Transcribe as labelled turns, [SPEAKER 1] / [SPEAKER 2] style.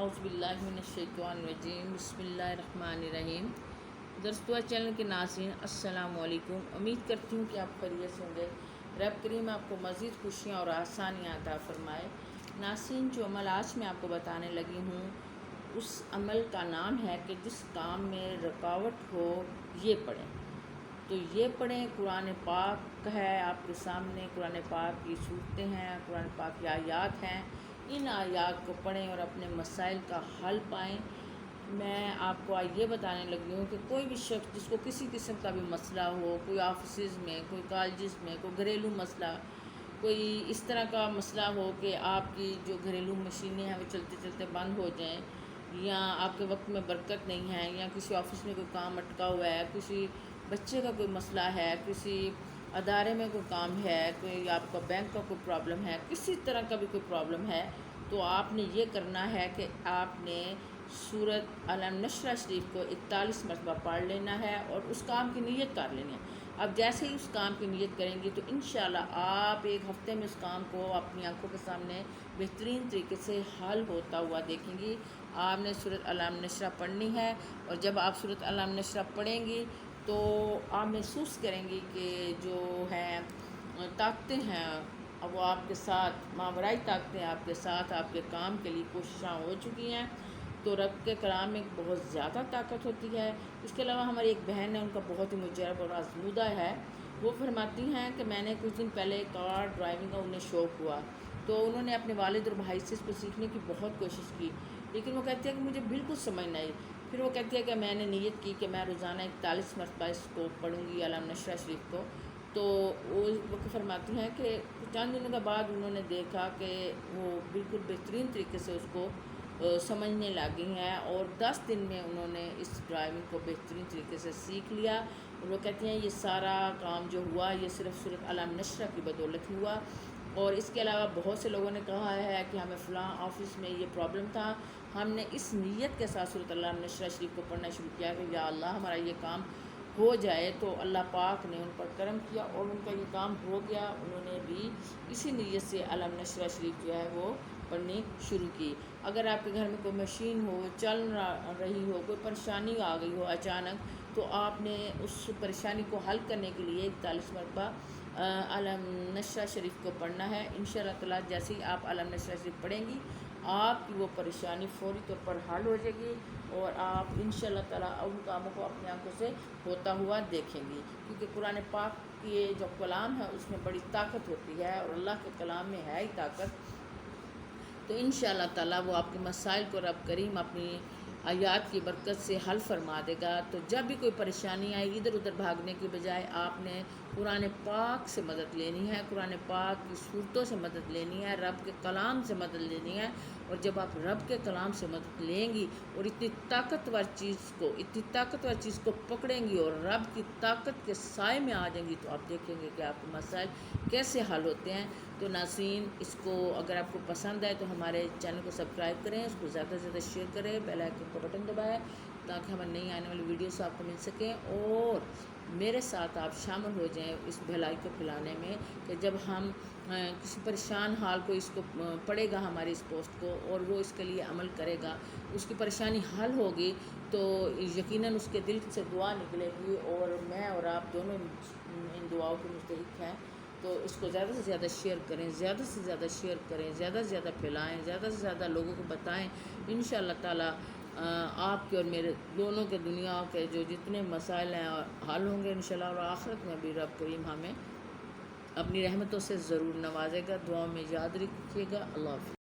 [SPEAKER 1] اعوذ باللہ من الشیطان الرجیم بسم اللہ الرحمن الرحیم۔ درس دعا چینل کے ناظرین السلام علیکم، امید کرتی ہوں کہ آپ خیریت سے ہوں گے۔ رب کریم آپ کو مزید خوشیاں اور آسانیاں عطا فرمائے۔ ناظرین، جو عمل آج میں آپ کو بتانے لگی ہوں اس عمل کا نام ہے کہ جس کام میں رکاوٹ ہو یہ پڑھیں۔ تو یہ پڑھیں، قرآن پاک ہے آپ کے سامنے، قرآن پاک کی صورتیں ہیں، قرآن پاک کی آیات ہیں، ان آیات کو پڑھیں اور اپنے مسائل کا حل پائیں۔ میں آپ کو آج یہ بتانے لگی ہوں کہ کوئی بھی شخص جس کو کسی قسم کا بھی مسئلہ ہو، کوئی آفسز میں، کوئی کالجز میں، کوئی گھریلو مسئلہ، کوئی اس طرح کا مسئلہ ہو کہ آپ کی جو گھریلو مشینیں ہیں وہ چلتے چلتے بند ہو جائیں، یا آپ کے وقت میں برکت نہیں ہے، یا کسی آفس میں کوئی کام اٹکا ہوا ہے، کسی بچے کا کوئی مسئلہ ہے، کسی ادارے میں کوئی کام ہے، کوئی آپ کا بینک کا کوئی پرابلم ہے، کسی طرح کا بھی کوئی پرابلم ہے، تو آپ نے یہ کرنا ہے کہ آپ نے سورۃ علم نشرہ شریف کو 41 مرتبہ پڑھ لینا ہے اور اس کام کی نیت کر لینی ہے۔ اب جیسے ہی اس کام کی نیت کریں گی تو انشاءاللہ آپ ایک ہفتے میں اس کام کو اپنی آنکھوں کے سامنے بہترین طریقے سے حل ہوتا ہوا دیکھیں گی۔ آپ نے سورۃ علم نشرہ پڑھنی ہے، اور جب آپ سورۃ علم نشرہ پڑھیں گی تو آپ محسوس کریں گی کہ جو ہیں طاقتیں ہیں وہ آپ کے ساتھ، ماورائی طاقتیں آپ کے ساتھ، آپ کے کام کے لیے کوششاں ہو چکی ہیں۔ تو رب کے کلام میں بہت زیادہ طاقت ہوتی ہے۔ اس کے علاوہ ہماری ایک بہن ہے، ان کا بہت ہی مجرب اور آزمودہ ہے، وہ فرماتی ہیں کہ میں نے کچھ دن پہلے کار ڈرائیونگ کا انہیں شوق ہوا، تو انہوں نے اپنے والد اور بھائی سے اس کو سیکھنے کی بہت کوشش کی، لیکن وہ کہتی ہے کہ مجھے بالکل سمجھ نہیں آئی۔ پھر وہ کہتی ہے کہ میں نے نیت کی کہ میں روزانہ 41 مرتبہ اس کو پڑھوں گی، علم نشرہ شریف کو۔ تو وہ فرماتی ہیں کہ چند دنوں کے بعد انہوں نے دیکھا کہ وہ بالکل بہترین طریقے سے اس کو سمجھنے لگی ہیں، اور 10 دن میں انہوں نے اس ڈرائیونگ کو بہترین طریقے سے سیکھ لیا۔ اور وہ کہتی ہیں یہ سارا کام جو ہوا یہ صرف سورۃ علم نشرہ کی بدولت ہوا۔ اور اس کے علاوہ بہت سے لوگوں نے کہا ہے کہ ہمیں فلاں آفس میں یہ پرابلم تھا، ہم نے اس نیت کے ساتھ سورۃ علم نشرہ شریف کو پڑھنا شروع کیا کہ یا اللہ ہمارا یہ کام ہو جائے، تو اللہ پاک نے ان پر کرم کیا اور ان کا یہ کام ہو گیا۔ انہوں نے بھی اسی نیت سے علم نشرہ شریف جو ہے وہ پڑھنی شروع کی۔ اگر آپ کے گھر میں کوئی مشین ہو، چل رہی ہو، کوئی پریشانی آ گئی ہو اچانک، تو آپ نے اس پریشانی کو حل کرنے کے لیے 41 مرتبہ علم نشرہ شریف کو پڑھنا ہے۔ انشاءاللہ تعالیٰ جیسے ہی آپ علم نشرہ شریف پڑھیں گی آپ کی وہ پریشانی فوری طور پر حل ہو جائے گی، اور آپ انشاءاللہ تعالیٰ ان کاموں کو اپنی آنکھوں سے ہوتا ہوا دیکھیں گی، کیونکہ قرآن پاک کی جو کلام ہے اس میں بڑی طاقت ہوتی ہے، اور اللہ کے کلام میں ہے ہی طاقت۔ تو انشاءاللہ تعالیٰ وہ آپ کے مسائل کو رب کریم اپنی آیات کی برکت سے حل فرما دے گا۔ تو جب بھی کوئی پریشانی آئے، ادھر ادھر بھاگنے کی بجائے آپ نے قرآن پاک سے مدد لینی ہے، قرآن پاک کی صورتوں سے مدد لینی ہے، رب کے کلام سے مدد لینی ہے۔ اور جب آپ رب کے کلام سے مدد لیں گی اور اتنی طاقتور چیز کو پکڑیں گی اور رب کی طاقت کے سائے میں آ جائیں گی، تو آپ دیکھیں گے کہ آپ کے مسائل کیسے حل ہوتے ہیں۔ تو ناظرین، اس کو اگر آپ کو پسند آئے تو ہمارے چینل کو سبسکرائب کریں، اس کو زیادہ سے زیادہ شیئر کریں، بیل آئیکن کا بٹن دبائیں تاکہ ہمیں نئی آنے والی ویڈیوز آپ کو مل سکیں، اور میرے ساتھ آپ شامل ہو جائیں اس بھلائی کو پھیلانے میں کہ جب ہم کسی پریشان حال کو اس کو پڑھے گا ہماری اس پوسٹ کو اور وہ اس کے لیے عمل کرے گا، اس کی پریشانی حل ہوگی، تو یقیناً اس کے دل سے دعا نکلے گی، اور میں اور آپ دونوں ان دعاؤں کے مستحق ہیں۔ تو اس کو زیادہ سے زیادہ شیئر کریں، زیادہ سے زیادہ شیئر کریں، زیادہ سے زیادہ پھیلائیں، زیادہ سے زیادہ لوگوں کو بتائیں۔ انشاءاللہ تعالیٰ آپ کے اور میرے دونوں کے دنیا کے جو جتنے مسائل ہیں حل ہوں گے انشاءاللہ، اور آخرت میں بھی رب کریم ہمیں اپنی رحمتوں سے ضرور نوازے گا۔ دعاؤں میں یاد رکھیے گا۔ اللہ حافظ۔